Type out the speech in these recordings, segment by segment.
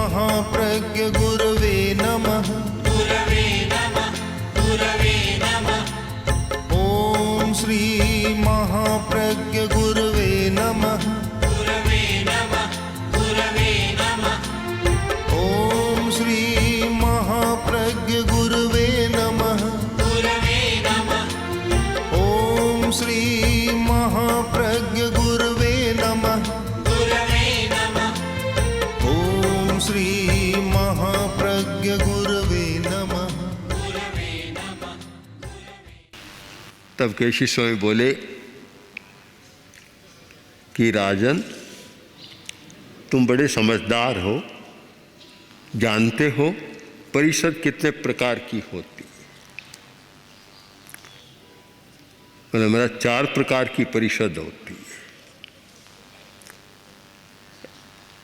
महाप्रज्ञ गुरवे नमः। गुरवे नमः, गुरवे नमः। ओम श्री महाप्रज्ञ गुरवे नमः। गुरवे नमः, गुरवे नमः। ओम श्री महाप्रज्ञ गुरवे नमः। गुरवे नमः। ओम श्री महाप्रज्ञ गुरवे नमः। गुरवे नमः। ओम श्री महाप्रज्ञ गुरवे नमः। गुरवे नमः। तब केशी स्वामी बोले कि राजन, तुम बड़े समझदार हो, जानते हो परिषद कितने प्रकार की होती है। मतलब मेरा 4 प्रकार की परिषद होती है।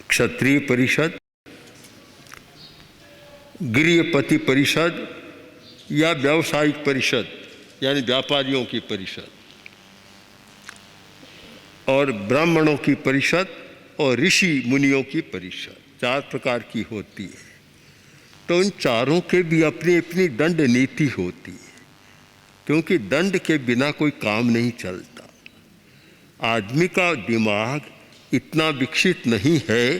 क्षत्रिय परिषद, गृहपति परिषद या व्यावसायिक परिषद यानी व्यापारियों की परिषद, और ब्राह्मणों की परिषद और ऋषि मुनियों की परिषद 4 प्रकार की होती है। तो इन चारों के भी अपनी अपनी दंड नीति होती है, क्योंकि दंड के बिना कोई काम नहीं चलता। आदमी का दिमाग इतना विकसित नहीं है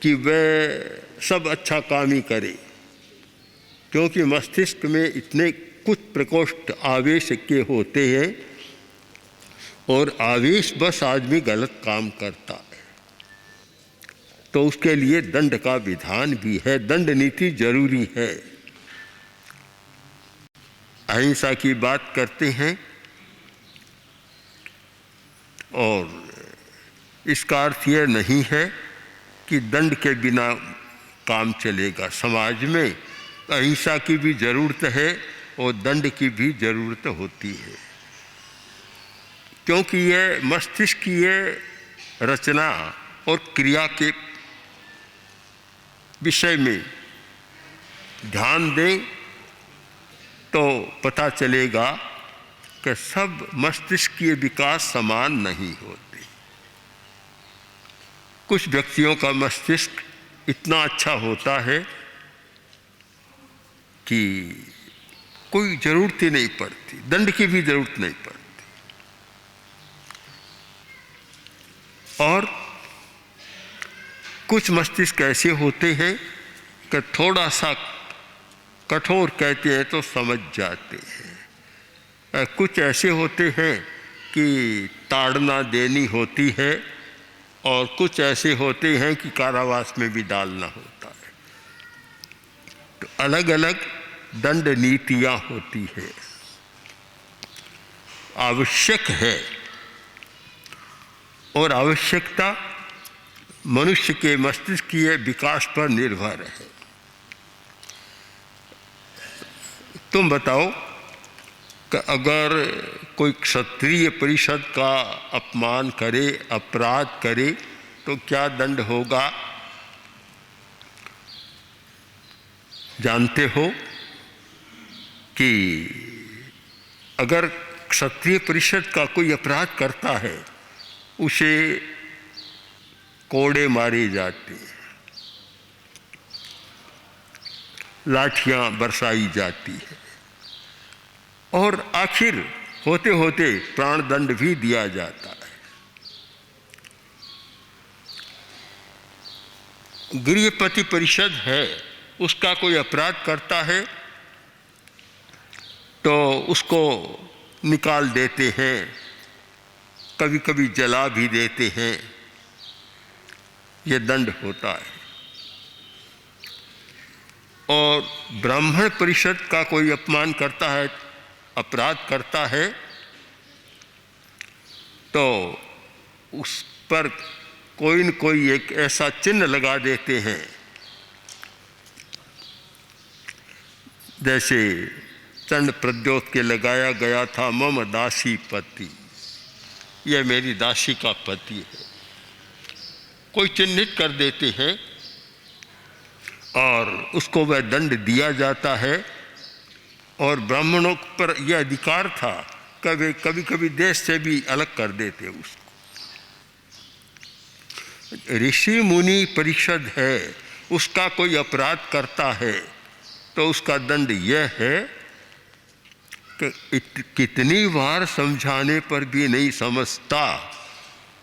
कि वह सब अच्छा काम ही करे, क्योंकि मस्तिष्क में इतने कुछ प्रकोष्ठ आवेश के होते हैं और आवेश बस आदमी गलत काम करता है। तो उसके लिए दंड का विधान भी है, दंड नीति जरूरी है। अहिंसा की बात करते हैं और इसका अर्थ यह नहीं है कि दंड के बिना काम चलेगा। समाज में अहिंसा की भी ज़रूरत है और दंड की भी ज़रूरत होती है, क्योंकि यह मस्तिष्क की यह रचना और क्रिया के विषय में ध्यान दें तो पता चलेगा कि सब मस्तिष्क के विकास समान नहीं होते। कुछ व्यक्तियों का मस्तिष्क इतना अच्छा होता है कि कोई ज़रूरत ही नहीं पड़ती, दंड की भी ज़रूरत नहीं पड़ती। और कुछ मस्तिष्क ऐसे होते हैं कि थोड़ा सा कठोर कहते हैं तो समझ जाते हैं। कुछ ऐसे होते हैं कि ताड़ना देनी होती है, और कुछ ऐसे होते हैं कि कारावास में भी डालना होता है। तो अलग अलग दंड नीतियाँ होती है। आवश्यक है, और आवश्यकता मनुष्य के मस्तिष्क के विकास पर निर्भर है। तुम बताओ कि अगर कोई क्षत्रिय परिषद का अपमान करे, अपराध करे, तो क्या दंड होगा? जानते हो कि अगर क्षत्रिय परिषद का कोई अपराध करता है, उसे कोड़े मारे जाते हैं, लाठियां बरसाई जाती है, और आखिर होते होते प्राण दंड भी दिया जाता है। गृहपति परिषद है, उसका कोई अपराध करता है तो उसको निकाल देते हैं, कभी कभी जला भी देते हैं। यह दंड होता है। और ब्राह्मण परिषद का कोई अपमान करता है, अपराध करता है, तो उस पर कोई न कोई एक ऐसा चिन्ह लगा देते हैं, जैसे चंड प्रद्योत के लगाया गया था, मम दासी पति, यह मेरी दासी का पति है। कोई चिन्हित कर देते हैं और उसको वह दंड दिया जाता है। और ब्राह्मणों पर यह अधिकार था कि वे कभी कभी देश से भी अलग कर देते उसको। ऋषि मुनि परिषद है, उसका कोई अपराध करता है तो उसका दंड यह है कि कितनी बार समझाने पर भी नहीं समझता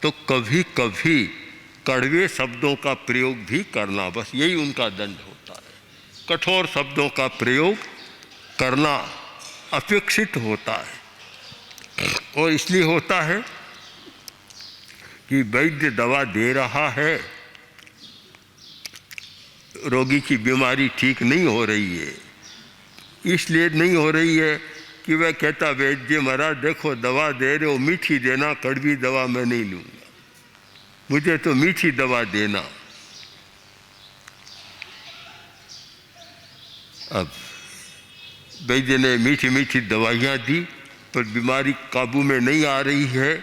तो कभी कभी कड़वे शब्दों का प्रयोग भी करना, बस यही उनका दंड होता है। कठोर शब्दों का प्रयोग करना अपेक्षित होता है, और इसलिए होता है कि वैद्य दवा दे रहा है, रोगी की बीमारी ठीक नहीं हो रही है, इसलिए नहीं हो रही है कि वह कहता वैद्य महाराज देखो दवा दे रहे हो, मीठी देना, कड़वी दवा मैं नहीं लूँगा, मुझे तो मीठी दवा देना। अब वैद्य ने मीठी मीठी दवाइयाँ दी पर बीमारी काबू में नहीं आ रही है,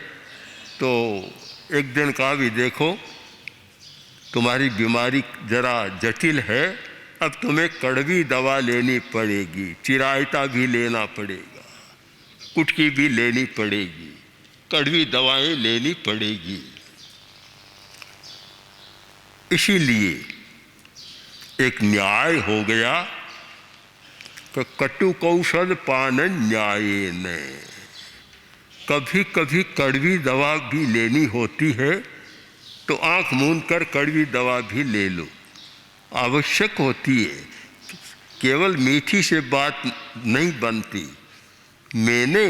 तो एक दिन कहा भी देखो तुम्हारी बीमारी जरा जटिल है, अब तुम्हें कड़वी दवा लेनी पड़ेगी, चिरायता भी लेना पड़ेगा, कुटकी भी लेनी पड़ेगी, कड़वी दवाएं लेनी पड़ेगी। इसीलिए एक न्याय हो गया कि कटु कौशल पान न्याय ने, कभी कभी कड़वी दवा भी लेनी होती है तो आंख मूंद कर कड़वी दवा भी ले लो, आवश्यक होती है। केवल मीठी से बात नहीं बनती। मैंने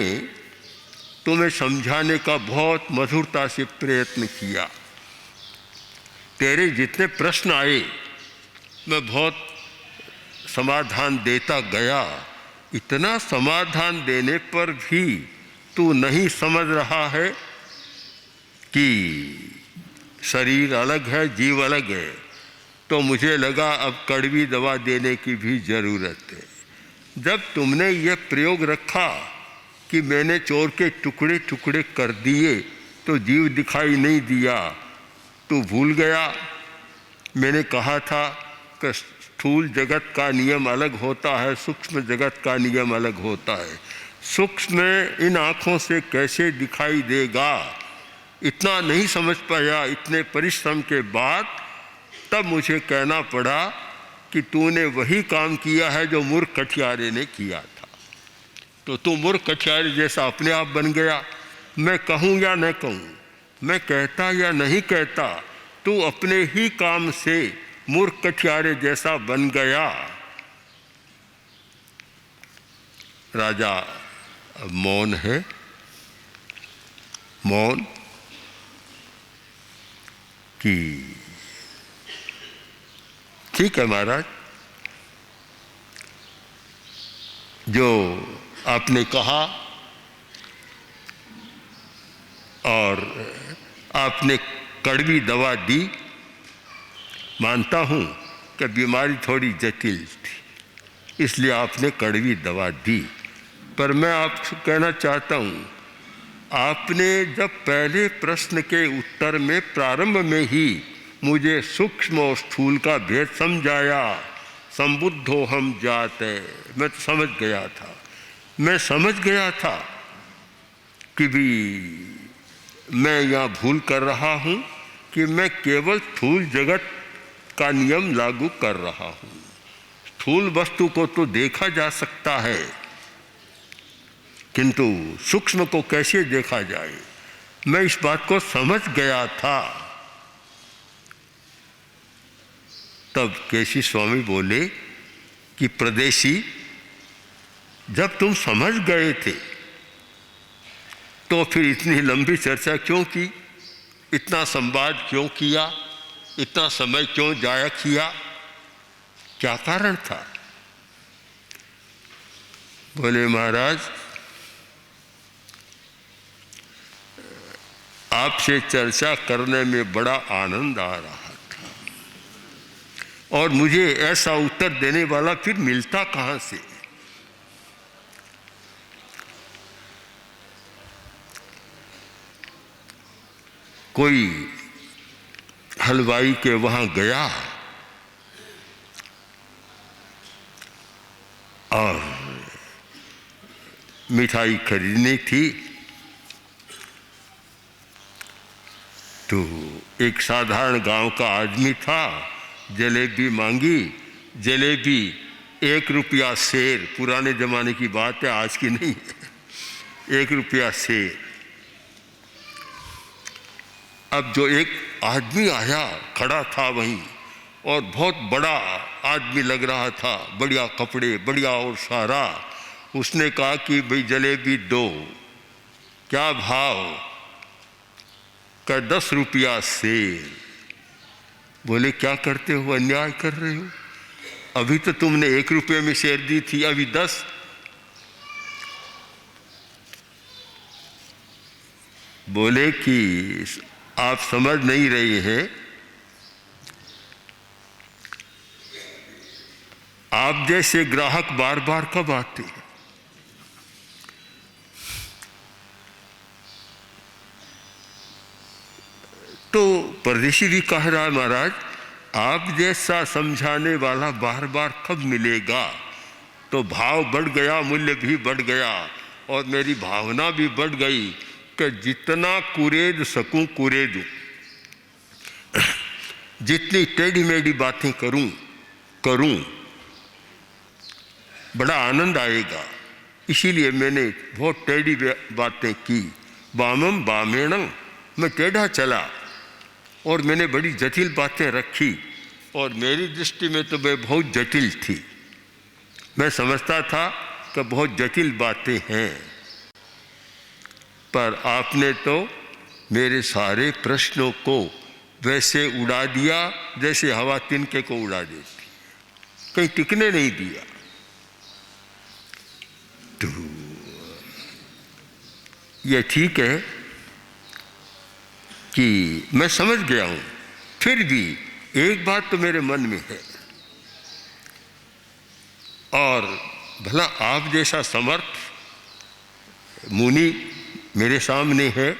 तुम्हें समझाने का बहुत मधुरता से प्रयत्न किया, तेरे जितने प्रश्न आए मैं बहुत समाधान देता गया, इतना समाधान देने पर भी तू नहीं समझ रहा है कि शरीर अलग है, जीव अलग है, तो मुझे लगा अब कड़वी दवा देने की भी ज़रूरत है। जब तुमने यह प्रयोग रखा कि मैंने चोर के टुकड़े टुकड़े कर दिए तो जीव दिखाई नहीं दिया, तू भूल गया मैंने कहा था कि स्थूल जगत का नियम अलग होता है, सूक्ष्म जगत का नियम अलग होता है। सूक्ष्म इन आँखों से कैसे दिखाई देगा, इतना नहीं समझ पाया। इतने परिश्रम के बाद तब मुझे कहना पड़ा कि तूने वही काम किया है जो मूर्ख कठियारे ने किया था, तो तू मूर्ख कठियारे जैसा अपने आप बन गया। मैं कहूँ या न कहूँ, मैं कहता या नहीं कहता, तू अपने ही काम से मूर्ख कठियारे जैसा बन गया। राजा मौन है, मौन कि ठीक है महाराज, जो आपने कहा और आपने कड़वी दवा दी, मानता हूँ कि बीमारी थोड़ी जटिल थी इसलिए आपने कड़वी दवा दी, पर मैं आपसे कहना चाहता हूँ आपने जब पहले प्रश्न के उत्तर में प्रारंभ में ही मुझे सूक्ष्म और स्थूल का भेद समझाया, संबुद्धो हम जाते, मैं तो समझ गया था। मैं समझ गया था कि भी मैं यहाँ भूल कर रहा हूँ कि मैं केवल स्थूल जगत का नियम लागू कर रहा हूँ। स्थूल वस्तु को तो देखा जा सकता है, किंतु सूक्ष्म को कैसे देखा जाए, मैं इस बात को समझ गया था। तब केसी स्वामी बोले कि प्रदेशी, जब तुम समझ गए थे तो फिर इतनी लंबी चर्चा क्यों की, इतना संवाद क्यों किया, इतना समय क्यों जाया किया, क्या कारण था? बोले महाराज, आपसे चर्चा करने में बड़ा आनंद आ रहा था और मुझे ऐसा उत्तर देने वाला फिर मिलता कहाँ से। कोई हलवाई के वहाँ गया और मिठाई खरीदनी थी, तो एक साधारण गांव का आदमी था, जलेबी मांगी, जलेबी 1 रुपया सेर, पुराने ज़माने की बात है, आज की नहीं है, 1 रुपया सेर। अब जो एक आदमी आया, खड़ा था वहीं, और बहुत बड़ा आदमी लग रहा था, बढ़िया कपड़े, बढ़िया और सारा। उसने कहा कि भाई जलेबी दो। क्या भाव? का 10 रुपया सेर। बोले क्या करते हो, अन्याय कर रहे हो, अभी तो तुमने 1 रुपये में शेर दी थी, अभी 10। बोले कि आप समझ नहीं रहे हैं, आप जैसे ग्राहक बार बार कब आते हैं? तो परदेशी भी कह रहा है, महाराज आप जैसा समझाने वाला बार बार कब मिलेगा? तो भाव बढ़ गया, मूल्य भी बढ़ गया, और मेरी भावना भी बढ़ गई कि जितना कुरेद सकूं कुरेदूं, जितनी टेढ़ी मेढ़ी बातें करूं, बड़ा आनंद आएगा। इसीलिए मैंने बहुत टेढ़ी बातें की। वामम वामेणम, मैं टेढ़ा चला और मैंने बड़ी जटिल बातें रखी, और मेरी दृष्टि में तो मैं बहुत जटिल थी। मैं समझता था कि बहुत जटिल बातें हैं, पर आपने तो मेरे सारे प्रश्नों को वैसे उड़ा दिया जैसे हवा तिनके को उड़ा देती, कहीं टिकने नहीं दिया। तो ये ठीक है कि मैं समझ गया हूं, फिर भी एक बात तो मेरे मन में है, और भला आप जैसा समर्थ मुनि मेरे सामने है,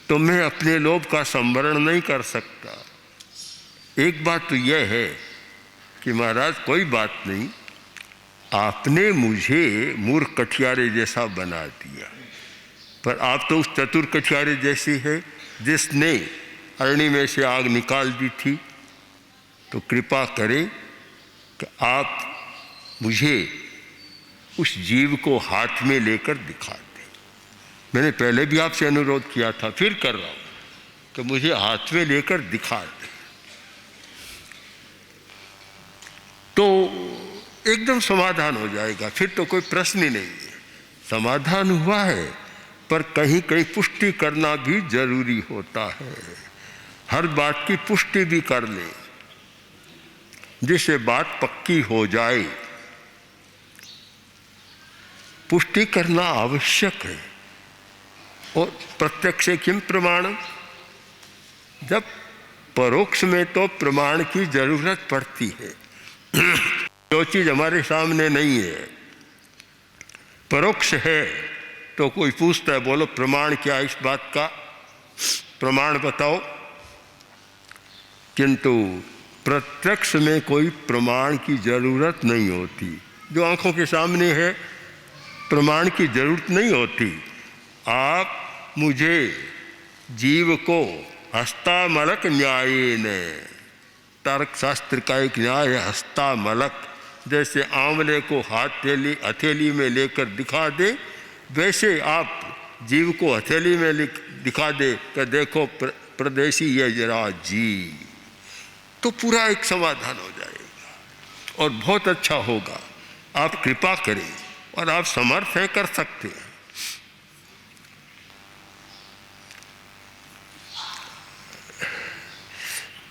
तो मैं अपने लोभ का संवरण नहीं कर सकता। एक बात तो यह है कि महाराज कोई बात नहीं, आपने मुझे मूर्ख कठियारे जैसा बना दिया, पर आप तो उस चतुर कठियारे जैसी है जिसने अरणी में से आग निकाल दी थी। तो कृपा करें कि आप मुझे उस जीव को हाथ में लेकर दिखा दें। मैंने पहले भी आपसे अनुरोध किया था, फिर कर रहा हूं कि मुझे हाथ में लेकर दिखा दें। तो एकदम समाधान हो जाएगा, फिर तो कोई प्रश्न ही नहीं है। समाधान हुआ है, पर कहीं कहीं पुष्टि करना भी जरूरी होता है। हर बात की पुष्टि भी कर ले, जिससे बात पक्की हो जाए। पुष्टि करना आवश्यक है। और प्रत्यक्ष किम प्रमाण, जब परोक्ष में तो प्रमाण की जरूरत पड़ती है। जो चीज हमारे सामने नहीं है, परोक्ष है, तो कोई पूछता है बोलो प्रमाण क्या इस बात का, प्रमाण बताओ। किंतु प्रत्यक्ष में कोई प्रमाण की जरूरत नहीं होती। जो आंखों के सामने है, प्रमाण की जरूरत नहीं होती। आप मुझे जीव को हस्तामलक न्यायेन, तर्क शास्त्र का एक न्याय है हस्तामलक, जैसे आंवले को हथेली में लेकर दिखा दे, वैसे आप जीव को हथेली में दिखा दे कि देखो प्रदेशी ये जरा जी, तो पूरा एक समाधान हो जाएगा और बहुत अच्छा होगा। आप कृपा करें, और आप समर्थ हैं, कर सकते हैं।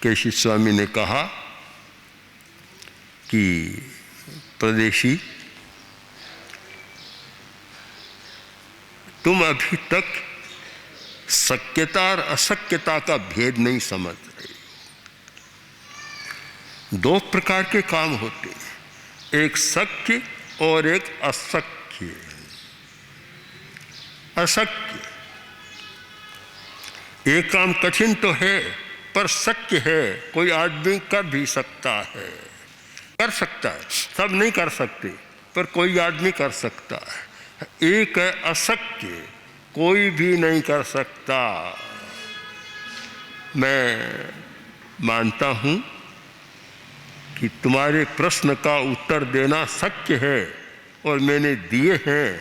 केशव स्वामी ने कहा कि प्रदेशी, तुम अभी तक शक्यता और अशक्यता का भेद नहीं समझ रहे। 2 प्रकार के काम होते हैं, एक शक्य और एक अशक्य। अशक्य, एक काम कठिन तो है पर शक्य है, कोई आदमी कर भी सकता है, कर सकता है, सब नहीं कर सकते पर कोई आदमी कर सकता है। एक है अशक्य, कोई भी नहीं कर सकता। मैं मानता हूँ कि तुम्हारे प्रश्न का उत्तर देना शक्य है और मैंने दिए हैं,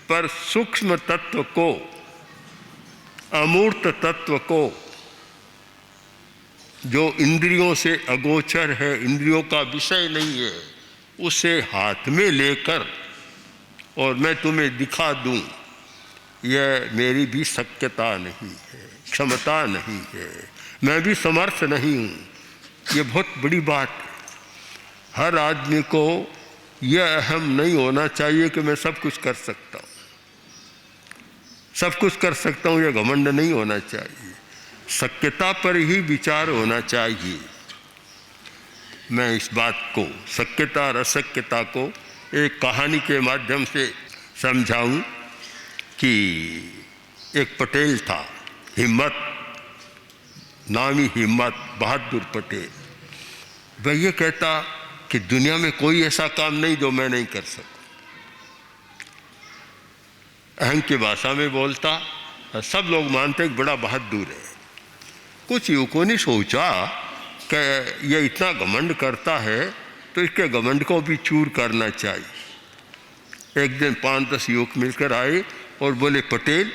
पर सूक्ष्म तत्व को, अमूर्त तत्व को, जो इंद्रियों से अगोचर है, इंद्रियों का विषय नहीं है, उसे हाथ में लेकर और मैं तुम्हें दिखा दूं, यह मेरी भी शक्यता नहीं है, क्षमता नहीं है, मैं भी समर्थ नहीं हूँ। ये बहुत बड़ी बात है। हर आदमी को यह अहम नहीं होना चाहिए कि मैं सब कुछ कर सकता हूँ, सब कुछ कर सकता हूँ, यह घमंड नहीं होना चाहिए। शक्यता पर ही विचार होना चाहिए। मैं इस बात को, शक्यता और अशक्यता को एक कहानी के माध्यम से समझाऊं कि एक पटेल था, हिम्मत, नामी हिम्मत बहादुर पटेल। वह ये कहता कि दुनिया में कोई ऐसा काम नहीं जो मैं नहीं कर सकता। अहंग की भाषा में बोलता, सब लोग मानते कि बड़ा बहादुर है। कुछ युवकों ने सोचा कि यह इतना घमंड करता है तो इसके घमंड को भी चूर करना चाहिए। एक दिन 5-10 युवक मिलकर आए और बोले, पटेल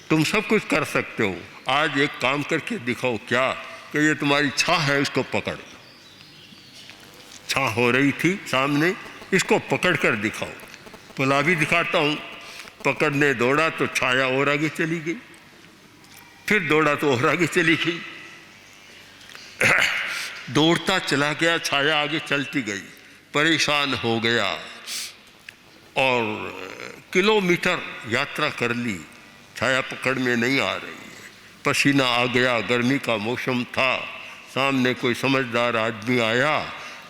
तुम सब कुछ कर सकते हो, आज एक काम करके दिखाओ। क्या? कि ये तुम्हारी छां है, इसको पकड़ लो। छां हो रही थी सामने, इसको पकड़ कर दिखाओ। बोला भी दिखाता हूँ। पकड़ने दौड़ा तो छाया और आगे चली गई, फिर दौड़ा तो और आगे चली गई। दौड़ता चला गया, छाया आगे चलती गई, परेशान हो गया और किलोमीटर यात्रा कर ली, छाया पकड़ में नहीं आ रही है। पसीना आ गया, गर्मी का मौसम था। सामने कोई समझदार आदमी आया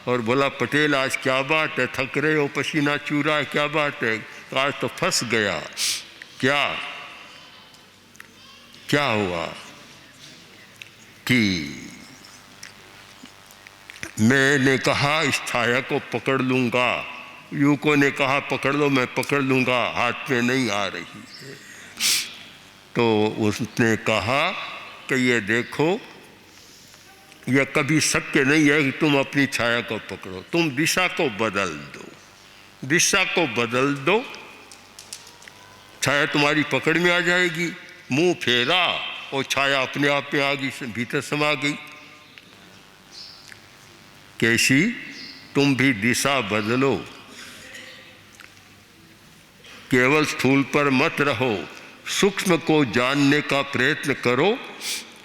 और बोला, पटेल आज क्या बात है, थक रहे हो, पसीना चूरा है, क्या बात है? आज तो फंस गया। क्या हुआ? कि मैंने कहा इस छाया को पकड़ लूँगा, युवकों ने कहा पकड़ लो, मैं पकड़ लूँगा, हाथ में नहीं आ रही है। तो उसने कहा कि ये देखो, यह कभी शक्य नहीं है कि तुम अपनी छाया को पकड़ो, तुम दिशा को बदल दो, दिशा को बदल दो, छाया तुम्हारी पकड़ में आ जाएगी। मुंह फेरा और छाया अपने आप में आ गई, भीतर समा गई। कैसी? तुम भी दिशा बदलो, केवल स्थूल पर मत रहो, सूक्ष्म को जानने का प्रयत्न करो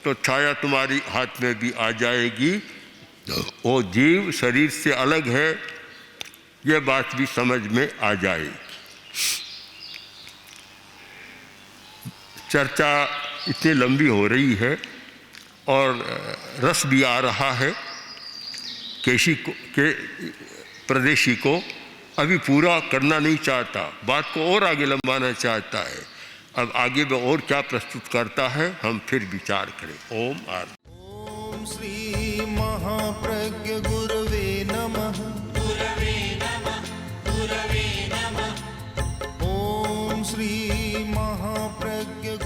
तो छाया तुम्हारी हाथ में भी आ जाएगी। वो जीव शरीर से अलग है, यह बात भी समझ में आ जाएगी। चर्चा इतनी लंबी हो रही है और रस भी आ रहा है। केशी को के प्रदेशी को अभी पूरा करना नहीं चाहता, बात को और आगे लंबाना चाहता है। अब आगे वो और क्या प्रस्तुत करता है, हम फिर विचार करें। ओम आर ओम श्री महाप्रज्ञ गुरवे नमः। गुरवे नमः, गुरवे नमः, ओम श्री महाप्रज्ञ